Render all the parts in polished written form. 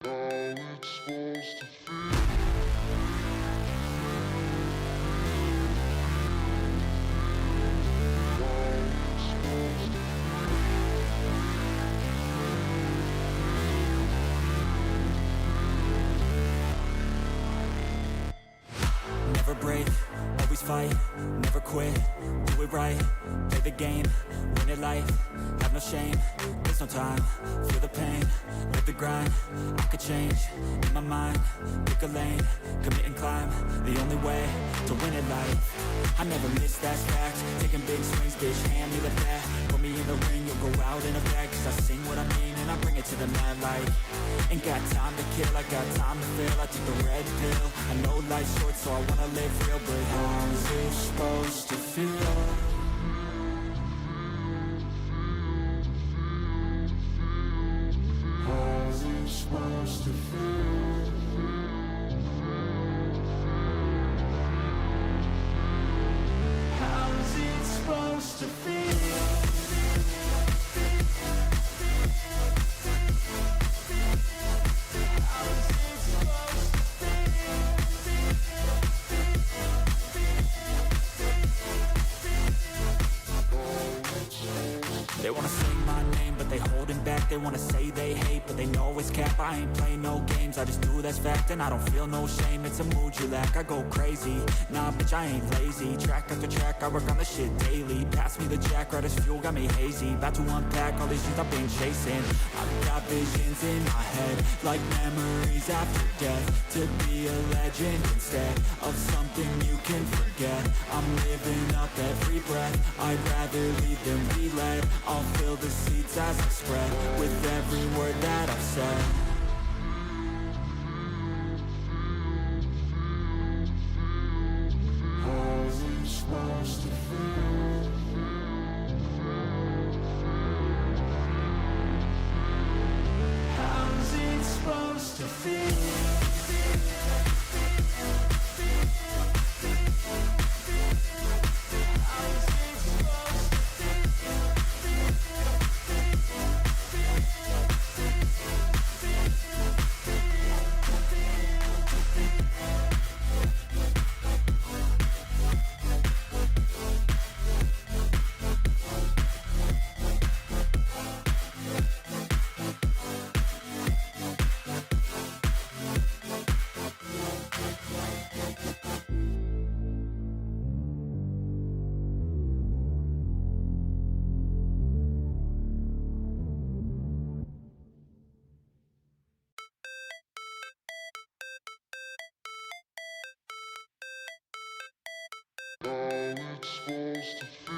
it's supposed to feel. Never break, always fight, never quit, do it right, play the game, win it life, have no shame, there's no time, feel the pain, live the grind, I could change, in my mind, pick a lane, commit and climb, the only way to win it life, I never miss, that's fact, taking big swings, bitch, hand me the bat, put me in the ring, you'll go out in a bag, cause I sing what I mean and I bring it to the mad light, ain't got time to kill, I got time to feel, I took the red pill, I know life's short so I wanna live real, but how's it supposed to feel? How's it supposed to feel? How's it supposed to feel? They wanna say my name, but they holding back. They wanna say they hate, but they know it's cap. I ain't play no games, I just do that's fact. And I don't feel no shame, it's a mood you lack. I go crazy, nah bitch I ain't lazy. Track after track, I work on the shit daily. Pass me the jack, right as fuel, got me hazy. About to unpack all these things I've been chasing. I've got visions in my head, like memories after death. To be a legend instead of something you can forget. I'm living up every breath, I'd rather lead than be led. I'll fill the seats as I spread with every word that I've said. How's it supposed to feel? How's it supposed to feel? It's supposed to feel.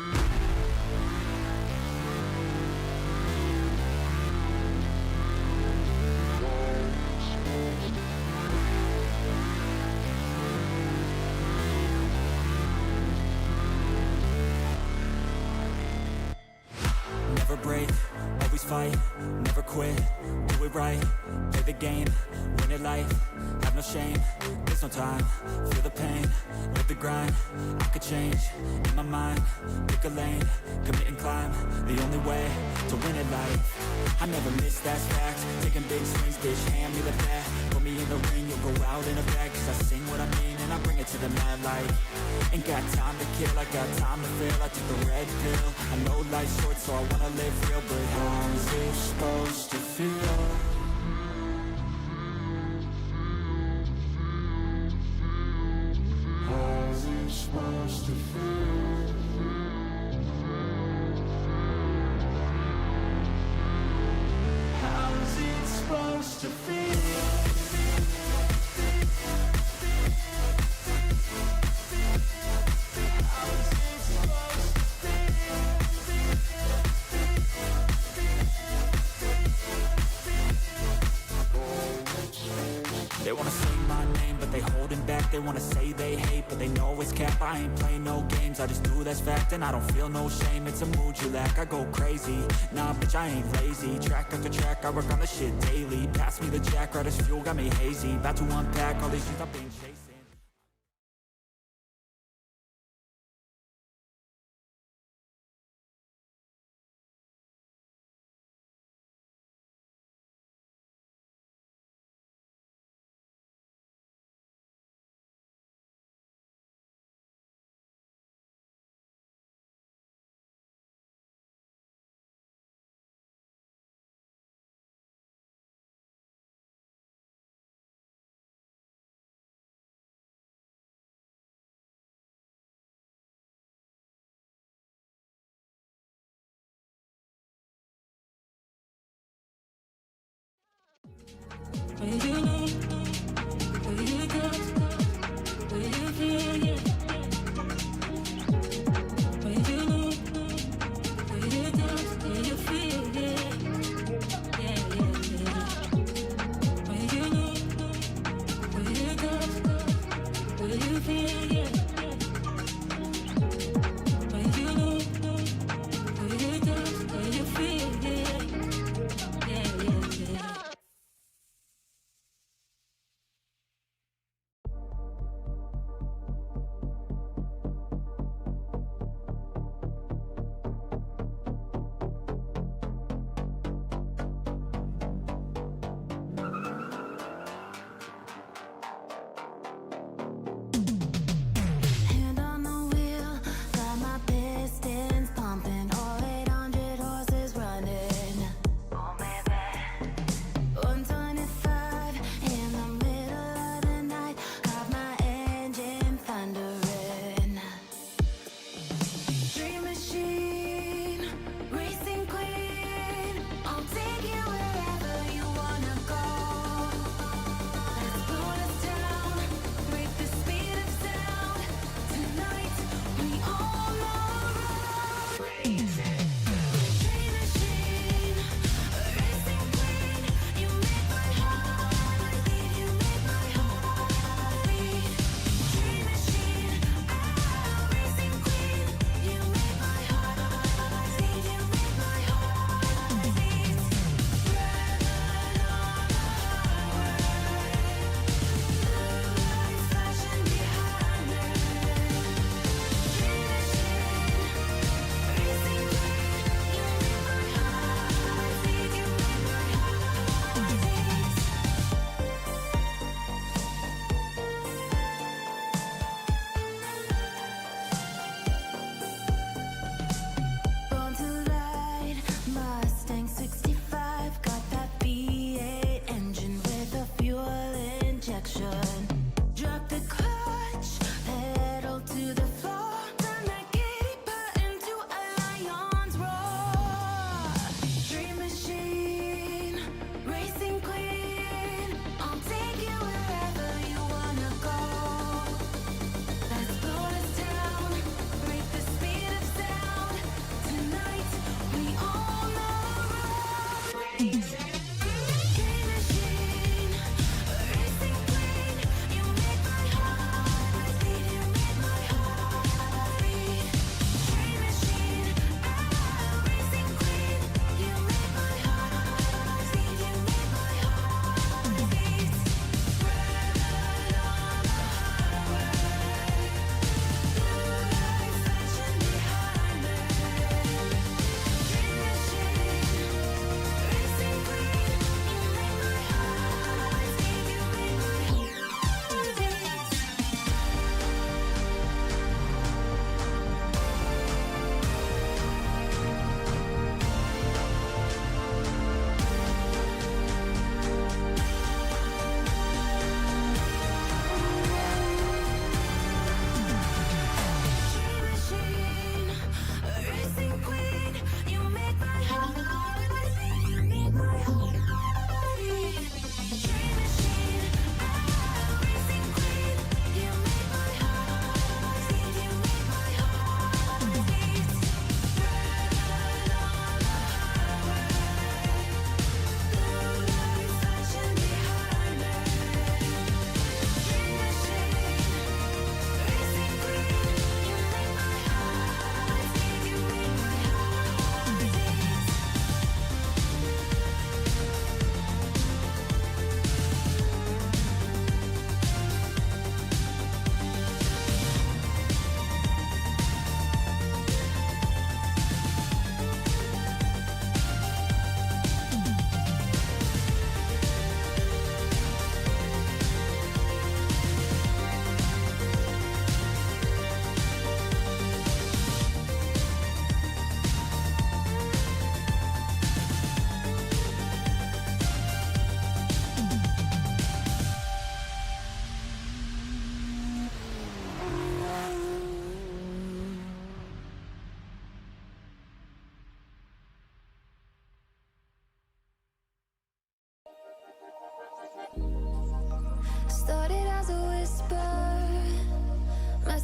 Never break, always fight, never quit, do it right, play the game, win it life, have no shame, there's no time, feel the pain, live the grind, I could change, in my mind, pick a lane, commit and climb, the only way to win it life, I never miss, that's fact, taking big swings, bitch, hand me the bat, put me in the ring, you'll go out in a bag, cause I sing what I mean and I bring it to the mad light, ain't got time to kill, I got time to feel, I took the red pill, I know life's short so I wanna live real, but how's it supposed to feel? How's it supposed to feel? How's it supposed to feel? They wanna say my name, but they holding back. They wanna say they hate, but they know it's cap. I ain't play no games, I just do that's fact. And I don't feel no shame, it's a mood you lack. I go crazy, nah bitch I ain't lazy. Track after track, I work on the shit daily. Pass me the jack, right as fuel, got me hazy. About to unpack all these things I've been chasing.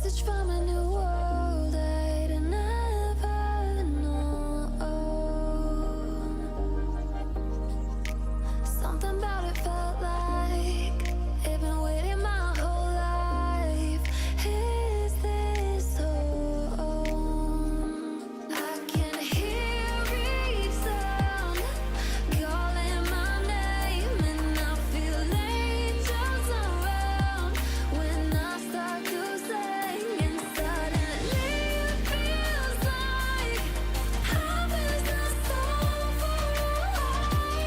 message from a new world I'd never known. Something about it felt like it'd been waiting my whole life. Is this home? I can hear each sound calling my name, and I feel angels around when I start to sing. And suddenly it feels like heaven is not so far away.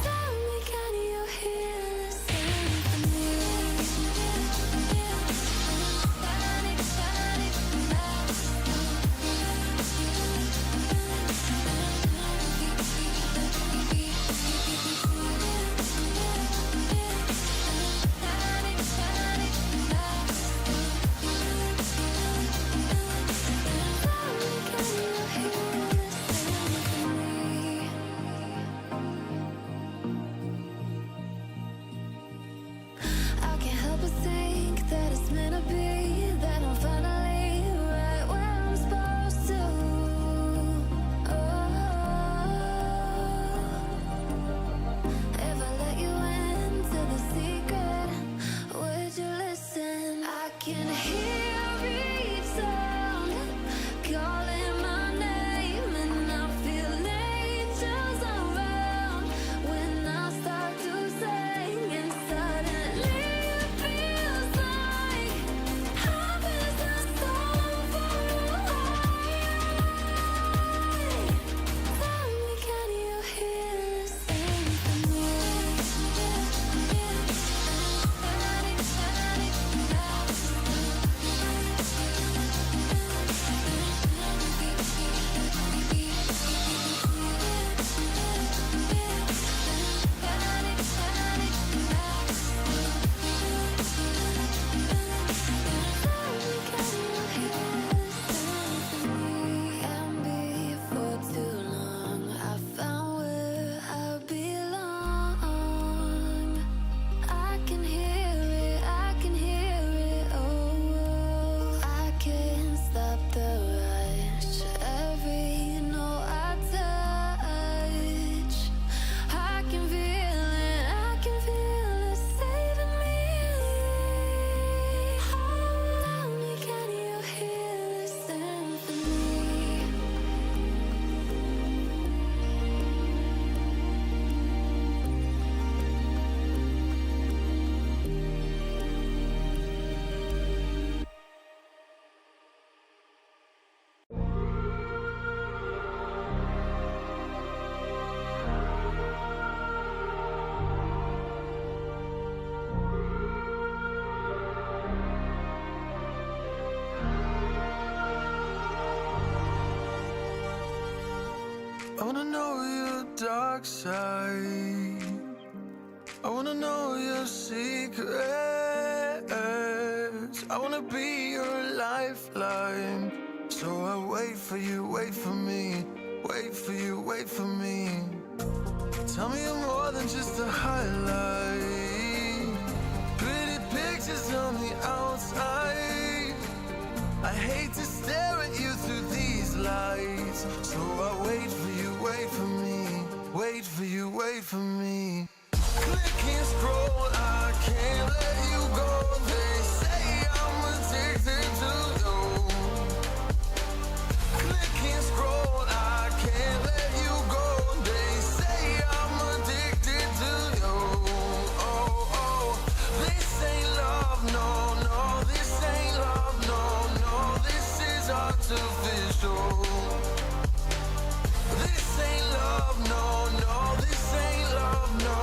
Tell me, can you hear the symphony? I can't help but think that it's meant to be, that I'm finally right where I'm supposed to. If I let you into the secret, would you listen? I can hear each sound calling my name, and I feel angels around when I start to sing. And suddenly it feels like heaven is not so far away. Tell me, can you hear the symphony? And before too long, I found where I belong. I can hear it, I can hear it, oh. I can't stop the rush, every note I touch. I can feel it saving me. Tell me, can you hear the symphony? I wanna know your dark side. I wanna know your secrets. I wanna be your lifeline. So I wait for you, wait for me. Wait for you, wait for me. Tell me you're more than just a highlight. Pretty pictures on the outside. I hate to stare at you through these lights. So I wait for you, wait for me. Wait for you, wait for me. Click and scroll, I can't let you go. They say I'm addicted to you. Click and scroll, I can't let you go. They say I'm addicted to you. Oh, oh, this ain't love, no, no. This ain't love, no, no. This is artificial. This ain't love, no, no. This ain't love, no.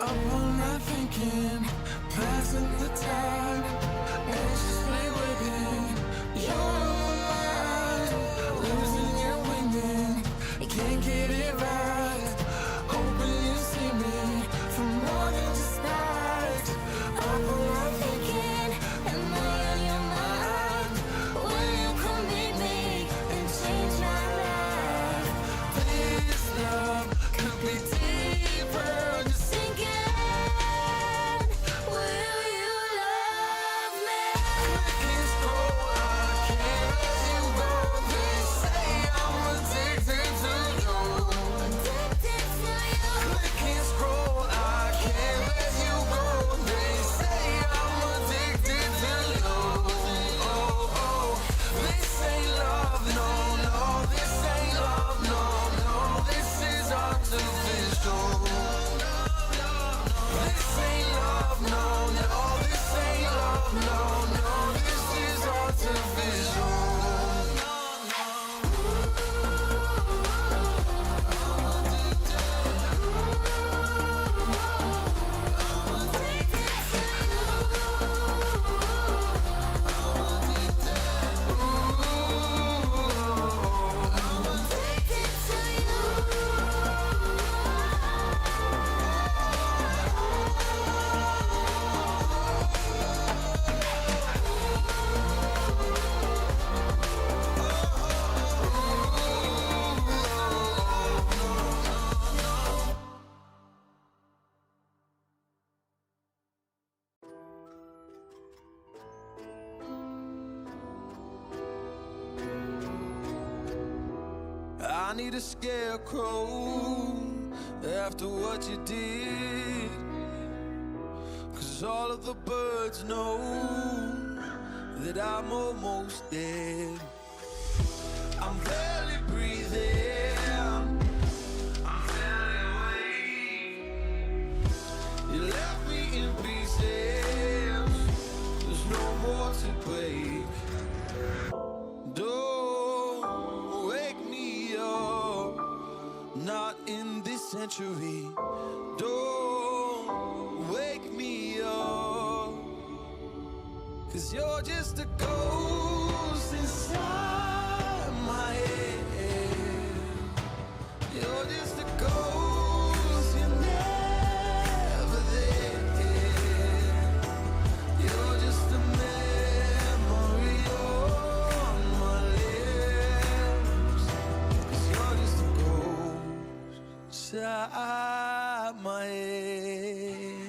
Up all night thinking, passing the time, anxiously waiting. You're on my mind, losing and winning. Can't get it right. Hoping you see me for more than just night. Up all night thinking, am I on your mind? Will you come meet me and change my life? This love could be deeper. Just thinking, will you love me? Clicking scroll, I can't let you go. They say I'm addicted to you. Addicted to you. Clicking scroll, I can't let you go. They say I'm addicted to you. Oh, oh. This ain't love, no, no. This ain't love, no, no. This is artificial. This ain't love, no, no. This ain't love, no, no. This is artificial. I need a scarecrow after what you did, 'cause all of the birds know that I'm almost dead. I'm barely breathing, I'm barely awake. You left me in pieces, there's no more to break. Don't wake me up, not in this century. Don't wake me up, 'cause you're just a ghost inside my head. You're just a ghost, you're never there. You're just a memory on my lips, 'cause you're just a ghost inside my head.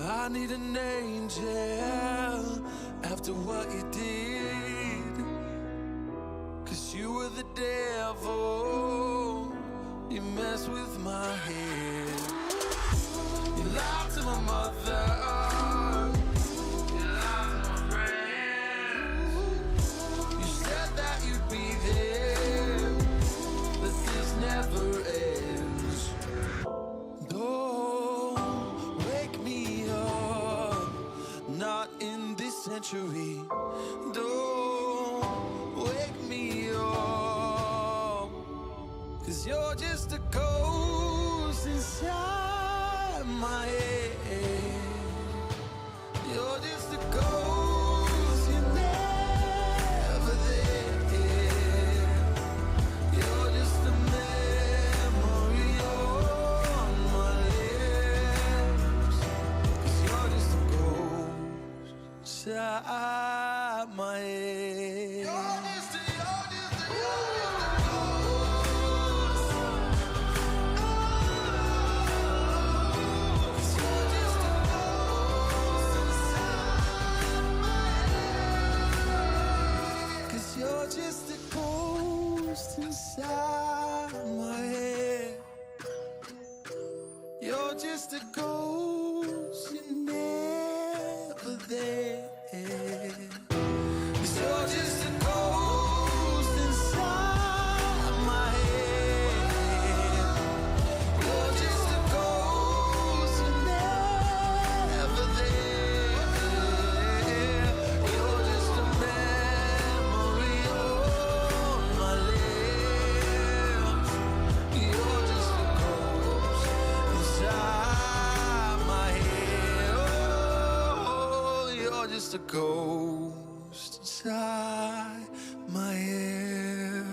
I need an angel after what you did, 'cause you were the devil, you messed with my head. You lied to my mother, you lied to my friends. You said that you'd be there, but this never ends. Don't wake me up, not in this century. Don't wake me up, 'cause you're just a ghost inside my head. You're just a ghost, you're never there. You're just a memory on my lips, 'cause you're just a ghost inside my head. You're just a ghost inside my head. You're just a ghost, you're never there. 'Cause you're just a ghost. just a ghost inside my head.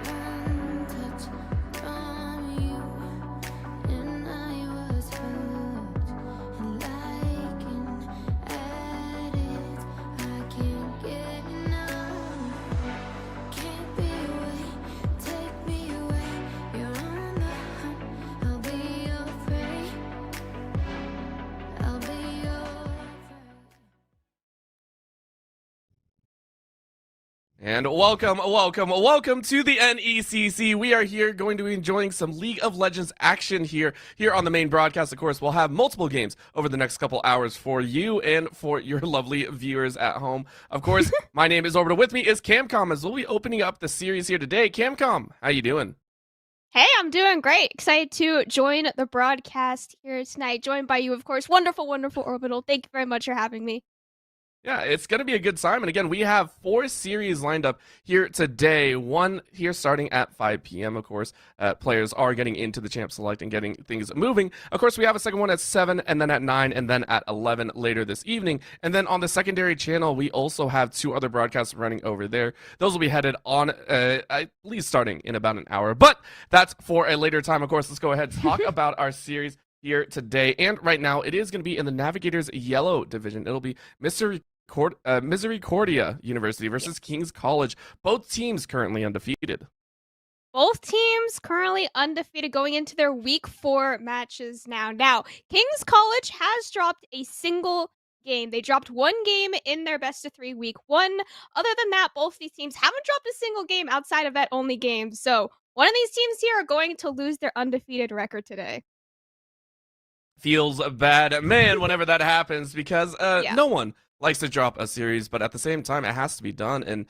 One touch from you, and I was hooked. And like an addict, I can't get enough. Can't be away, take me away. You're on the hunt, I'll be your prey. I'll be your prey. And welcome to the NECC. We are here going to be enjoying some League of Legends action here on the main broadcast. Of course, we'll have multiple games over the next couple hours for you and for your lovely viewers at home. Of course, my name is Orbital. With me is CamCom, as we'll be opening up the series here today. CamCom, how you doing? Hey, I'm doing great. Excited to join the broadcast here tonight. Joined by you, of course. Wonderful Orbital. Thank you very much for having me. Yeah, it's going to be a good time. And again, we have 4 series lined up here today. One here starting at 5 p.m., of course. Players are getting into the Champ Select and getting things moving. Of course, we have a second one at 7, and then at 9, and then at 11 later this evening. And then on the secondary channel, we also have 2 other broadcasts running over there. Those will be headed on at least starting in about an hour. But that's for a later time. Of course, let's go ahead and talk about our series here today. And right now, it is going to be in the Navigators Yellow division. It'll be Misericordia University versus King's College. Both teams currently undefeated. Both teams currently undefeated going into their week 4 matches now. Now, King's College has dropped a single game. They dropped one game in their best of 3 week one. Other than that, both these teams haven't dropped a single game outside of that only game. So one of these teams here are going to lose their undefeated record today. Feels bad, man, whenever that happens because Yeah. no one likes to drop a series, but at the same time, it has to be done. And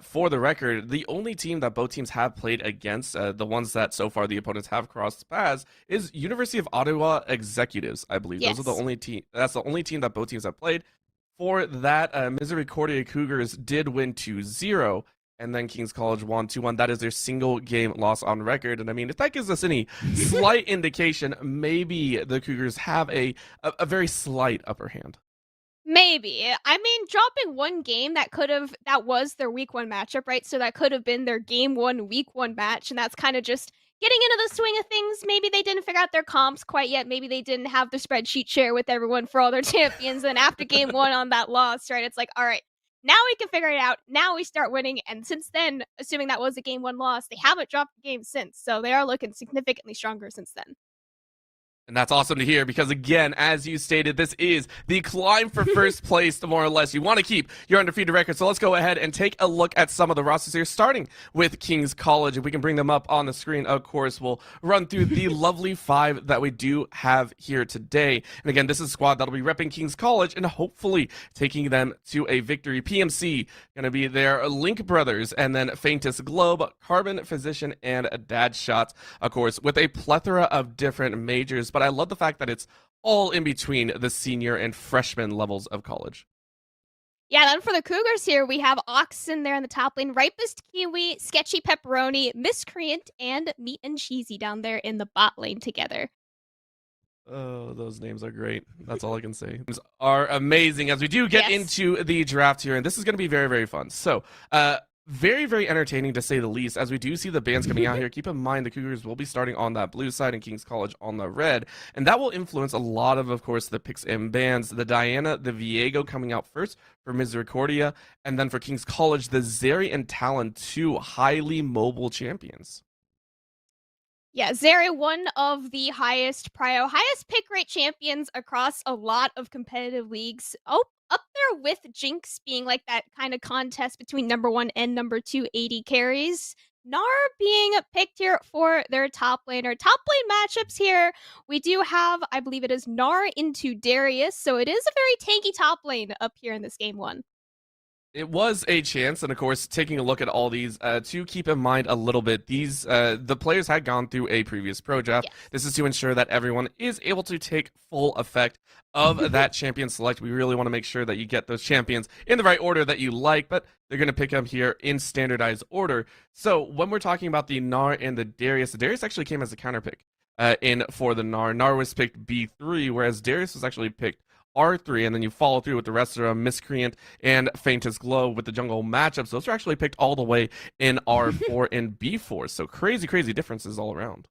for the record, the only team that both teams have played against, the ones that so far the opponents have crossed paths, is University of Ottawa Executives, I believe. Yes. Those are the only team. That's the only team that both teams have played. For that, Misericordia Cougars did win 2-0. And then King's College won 2-1. That is their single game loss on record. And I mean, if that gives us any slight indication, maybe the Cougars have a very slight upper hand. Maybe. I mean, dropping one game that was their week one matchup, right? So that could have been their game one, week one match. And that's kind of just getting into the swing of things. Maybe they didn't figure out their comps quite yet. Maybe they didn't have the spreadsheet share with everyone for all their champions. And after game one on that loss, right? It's like, all right, now we can figure it out. Now we start winning. And since then, assuming that was a game one loss, they haven't dropped the game since. So they are looking significantly stronger since then. And that's awesome to hear because, again, as you stated, this is the climb for first place, more or less. You want to keep your undefeated record. So let's go ahead and take a look at some of the rosters here, starting with King's College. If we can bring them up on the screen, of course, we'll run through the lovely 5 that we do have here today. And again, this is a squad that'll be repping King's College and hopefully taking them to a victory. PMC going to be their Link Brothers, and then Faintest Globe, Carbon Physician, and Dad Shots, of course, with a plethora of different majors. But I love the fact that it's all in between the senior and freshman levels of college. Yeah, then for the Cougars here, we have Oxen there in the top lane, Ripest Kiwi, Sketchy Pepperoni, Miscreant, and Meat and Cheesy down there in the bot lane together. Oh, those names are great. That's all I can say. These are amazing as we do get into the draft here, and this is going to be very, very fun. So, very, very entertaining to say the least, as we do see the bands coming out here. Keep in mind the Cougars will be starting on that blue side and King's College on the red, and that will influence a lot of course, the picks and bands. The Diana, the Viego coming out first for Misericordia, and then for King's College, the Zeri and Talon, 2 highly mobile champions. Yeah, Zeri, one of the highest pick rate champions across a lot of competitive leagues. Oh, up there with Jinx being like that kind of contest between number 1 and number 2 AD carries. Gnar being picked here for their top laner. Top lane matchups here, we do have, I believe it is Gnar into Darius, so it is a very tanky top lane up here in this game 1. It was a chance, and of course, taking a look at all these, to keep in mind a little bit, these the players had gone through a previous pro draft. Yes. This is to ensure that everyone is able to take full effect of that champion select. We really want to make sure that you get those champions in the right order that you like, but they're going to pick them here in standardized order. So when we're talking about the Gnar and the Darius actually came as a counter pick in for the Gnar. Gnar was picked B3, whereas Darius was actually picked R3, and then you follow through with the rest of them, Miscreant and Faintest Glow with the jungle matchups. Those are actually picked all the way in R4 and B4. So crazy, crazy differences all around.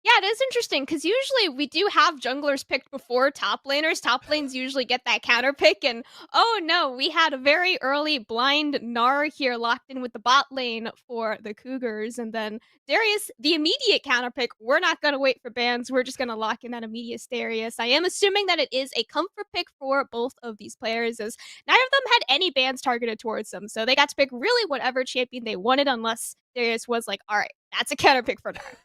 Yeah, it is interesting because usually we do have junglers picked before top laners. Top lanes usually get that counter pick, and oh no, we had a very early blind Gnar here locked in with the bot lane for the Cougars, and then Darius, the immediate counter pick. We're not going to wait for bans. We're just going to lock in that immediate Darius. I am assuming that it is a comfort pick for both of these players, as neither of them had any bans targeted towards them, so they got to pick really whatever champion they wanted, unless Darius was like, all right, that's a counter pick for Gnar.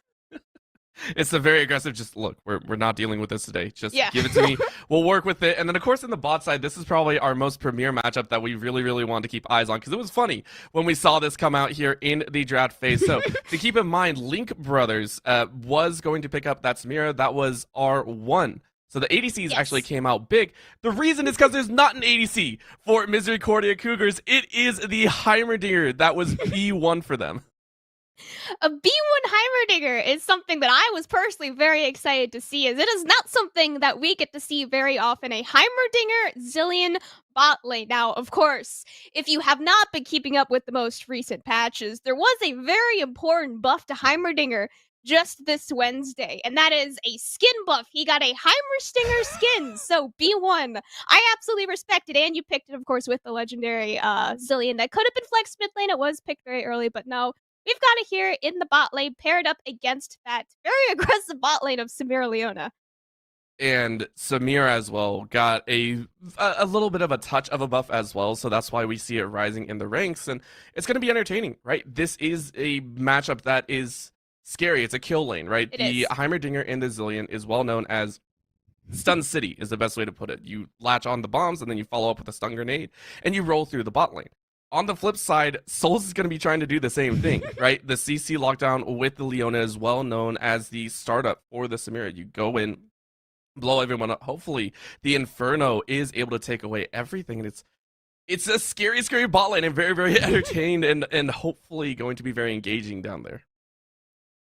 It's a very aggressive, just look, we're not dealing with this today. Just give it to me. We'll work with it. And then, of course, in the bot side, this is probably our most premier matchup that we really, really wanted to keep eyes on, because it was funny when we saw this come out here in the draft phase. So to keep in mind, Link Brothers was going to pick up that Samira. That was R1. So the ADCs actually came out big. The reason is because there's not an ADC for Misericordia Cougars. It is the Heimerdinger that was B1 for them. A B1 Heimerdinger is something that I was personally very excited to see, as it is not something that we get to see very often. A Heimerdinger Zillion bot lane. Now, of course, if you have not been keeping up with the most recent patches, there was a very important buff to Heimerdinger just this Wednesday, and that is a skin buff. He got a Heimerstinger skin, so B1. I absolutely respect it, and you picked it, of course, with the legendary Zillion. That could have been flexed mid lane. It was picked very early, but no. We've got it here in the bot lane, paired up against that very aggressive bot lane of Samira Leona. and Samira as well got a little bit of a touch of a buff as well, so that's why we see it rising in the ranks, and it's going to be entertaining, right? This is a matchup that is scary. It's a kill lane, right? The Heimerdinger in the Zillion is well known as Stun City is the best way to put it. You latch on the bombs and then you follow up with a stun grenade and you roll through the bot lane. On the flip side, Souls is going to be trying to do the same thing, right? The CC lockdown with the Leona is well known as the startup for the Samira. You go in, blow everyone up. Hopefully, the Inferno is able to take away everything, and it's a scary, scary bot lane and very, very entertained and hopefully going to be very engaging down there.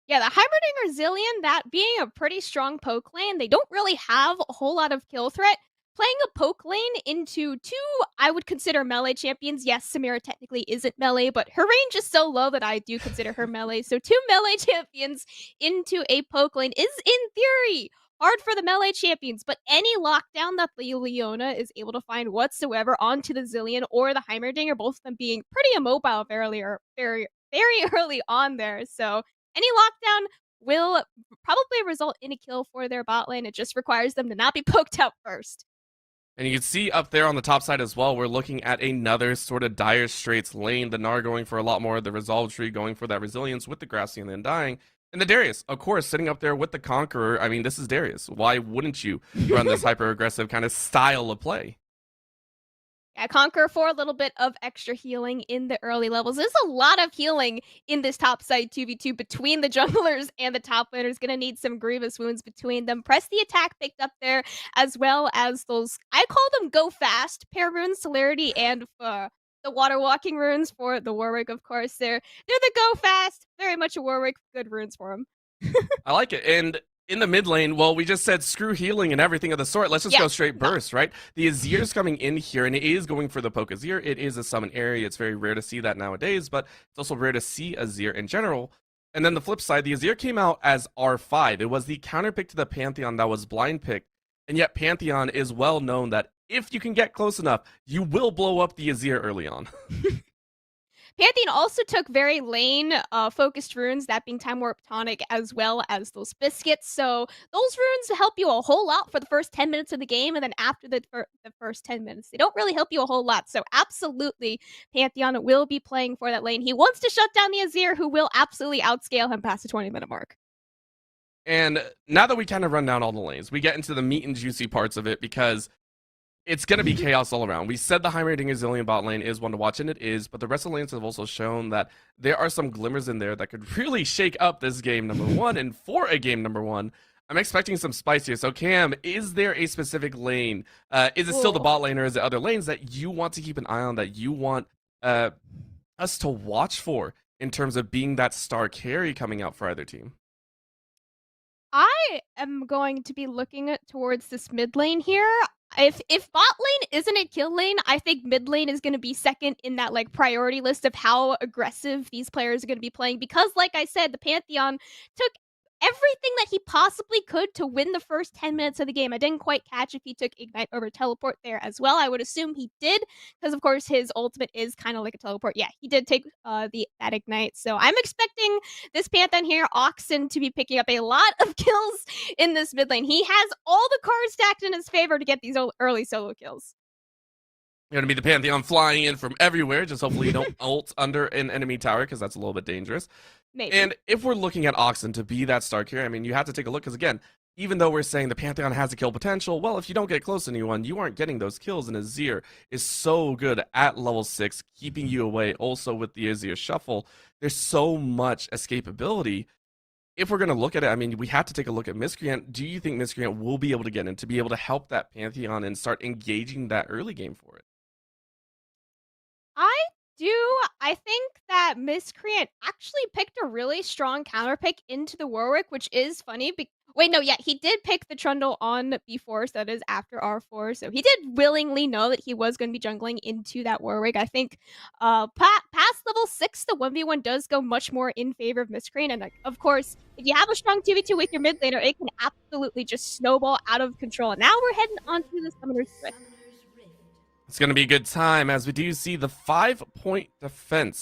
Yeah, the Heimerdinger Zillion, that being a pretty strong poke lane, they don't really have a whole lot of kill threat. Playing a poke lane into two, I would consider melee champions. Yes, Samira technically isn't melee, but her range is so low that I do consider her melee. So two melee champions into a poke lane is, in theory, hard for the melee champions, but any lockdown that the Leona is able to find whatsoever onto the Zillion or the Heimerdinger, both of them being pretty immobile very early on there. So any lockdown will probably result in a kill for their bot lane. It just requires them to not be poked out first. And you can see up there on the top side as well, we're looking at another sort of Dire Straits lane. The Gnar going for a lot more, the Resolve Tree going for that resilience with the Grassy and then dying. And the Darius, of course, sitting up there with the Conqueror. I mean, this is Darius. Why wouldn't you run this hyper-aggressive kind of style of play? Yeah, Conquer for a little bit of extra healing in the early levels. There's a lot of healing in this top side 2v2 between the junglers and the top laners. Gonna need some grievous wounds between them. Press the attack picked up there, as well as those, I call them go fast pair runes, Celerity and the water walking runes for the Warwick, of course. They're the go fast, very much a Warwick, good runes for him. I like it. And in the mid lane, well, we just said screw healing and everything of the sort. Let's just go straight burst, right? The Azir's coming in here, and it is going for the poke Azir. It is a summon area. It's very rare to see that nowadays, but it's also rare to see Azir in general. And then the flip side, the Azir came out as R5. It was the counter pick to the Pantheon that was blind picked, and yet Pantheon is well known that if you can get close enough, you will blow up the Azir early on. Pantheon also took very lane focused runes, that being Time Warp Tonic, as well as those biscuits. So those runes help you a whole lot for the first 10 minutes of the game, and then after the first 10 minutes, they don't really help you a whole lot. So absolutely, Pantheon will be playing for that lane. He wants to shut down the Azir, who will absolutely outscale him past the 20-minute mark. And now that we kind of run down all the lanes, we get into the meat and juicy parts of it, because it's going to be chaos all around. We said the Heimerdinger Zillion bot lane is one to watch, and it is, but the rest of the lanes have also shown that there are some glimmers in there that could really shake up this game number one. And for a game number one, I'm expecting some spice here. So Cam, is there a specific lane? Is it still the bot lane, or is it other lanes that you want to keep an eye on, that you want us to watch for in terms of being that star carry coming out for either team? I am going to be looking towards this mid lane here. If bot lane isn't a kill lane, I think mid lane is going to be second in that like priority list of how aggressive these players are going to be playing, because like I said, the Pantheon took everything that he possibly could to win the first 10 minutes of the game. I didn't quite catch if he took Ignite over Teleport there as well. I would assume he did, because of course his ultimate is kind of like a teleport. Yeah, he did take that Ignite. So I'm expecting this Pantheon here, Oxen, to be picking up a lot of kills in this mid lane. He has all the cards stacked in his favor to get these early solo kills. You're going to be the Pantheon flying in from everywhere. Just hopefully you don't ult under an enemy tower, because that's a little bit dangerous. Maybe. And if we're looking at Oxen to be that star carry, I mean, you have to take a look, because again, even though we're saying the Pantheon has a kill potential, well, if you don't get close to anyone, you aren't getting those kills. And Azir is so good at level 6, keeping you away. Also with the Azir Shuffle, there's so much escapability. If we're going to look at it, I mean, we have to take a look at Miscreant. Do you think Miscreant will be able to get in to be able to help that Pantheon and start engaging that early game for it? I do. I think that Miscreant actually picked a really strong counter pick into the Warwick, which is funny. Wait, no, yeah, he did pick the Trundle on B4, so that is after R4. So he did willingly know that he was going to be jungling into that Warwick. I think past level 6, the 1v1 does go much more in favor of Miscreant. And of course, if you have a strong 2v2 with your mid laner, it can absolutely just snowball out of control. And now we're heading onto the Summoner's Rift. It's going to be a good time, as we do see the 5-point defense